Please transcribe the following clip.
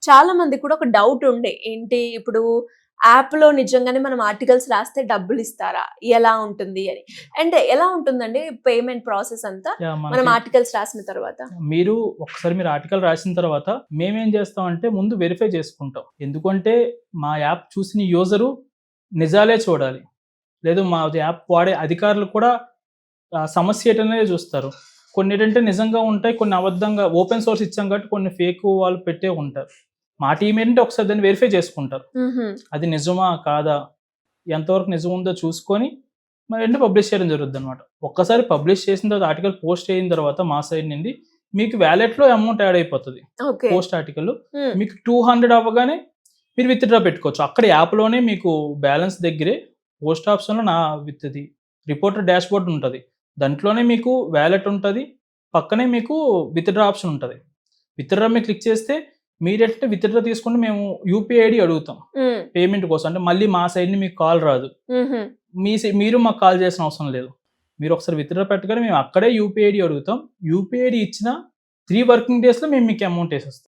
చాలా మందికి కూడా ఒక డౌట్ ఉండే. ఏంటి ఇప్పుడు యాప్‌లో నిజంగానే మనం ఆర్టికల్స్ రాస్తే డబ్బులిస్తారా? ఎలా ఉంటుంది అని. అంటే ఎలా ఉంటుందండి పేమెంట్ ప్రాసెస్ అంతా? యాహ్! మనం మనకి ఆర్టికల్స్ రాసిన తర్వాత? మీరు ఆర్టికల్ రాసిన తర్వాత మేమేం చేస్తామంటే ముందు వెరిఫై చేసుకుంటాం. ఎందుకంటే మా యాప్ చూసిన యూజరు నిజాలే చూడాలి. లేదు మా యాప్ వాడే అధికారులు కూడా సమస్య ఏంటనేది చూస్తారు. కొన్నేంటంటే నిజంగా ఉంటాయి. కొన్ని అబద్ధంగా ఓపెన్ సోర్స్ ఇచ్చాం కాబట్టి కొన్ని ఫేక్ వాళ్ళు పెట్టే ఉంటారు. మా టీమ్ ఏంటంటే ఒకసారి దాన్ని వెరిఫై చేసుకుంటారు. హుహు. అది నిజమా? కాదా? ఎంతవరకు నిజం ఉందో చూసుకొని మరి వెంటనే పబ్లిష్ చేయడం జరుగుద్దనమాట. ఒక్కసారి పబ్లిష్ చేసిన తర్వాత ఆర్టికల్ పోస్ట్ అయిన తర్వాత మా సైడ్ నుండి మీకు వాలెట్‌లో అమౌంట్ యాడ్ అయిపోతది. ఓకే. పోస్ట్ ఆర్టికల్ హ్మ్. మీకు 200 అవ్వగానే మీరు విత్‌డ్రా పెట్టుకోవచ్చు. అక్కడ యాప్‌లోనే మీకు బ్యాలెన్స్ దగ్గరే పోస్ట్ ఆప్షన్‌లో ఇది రిపోర్టర్ డాష్‌బోర్డ్ ఉంటది. దాంట్లోనే మీకు వాలెట్ ఉంటది. పక్కనే మీకు విత్‌డ్రా ఆప్షన్ ఉంటది. విత్‌డ్రా మీద క్లిక్ చేస్తే మీరేంటంటే విత్‌డ్రా తీసుకుంటే మేము యూపీఐ ఐడీ అడుగుతాం. హ్మ్. పేమెంట్ కోసం. అంటే మళ్ళీ మా సైడ్ నుంచి మీకు కాల్ రాదు. హుహు. మీరు మాకు కాల్ చేయాల్సిన అవసరం లేదు. మీరు ఒకసారి విత్‌డ్రా పెట్టగానే మేము అక్కడే యూపీఐ ఐడీ అడుగుతాం. యూపీఐ ఐడీ ఇచ్చిన 3 వర్కింగ్ డేస్‌లో మేము మీకు అమౌంట్ ఏసేస్తాం.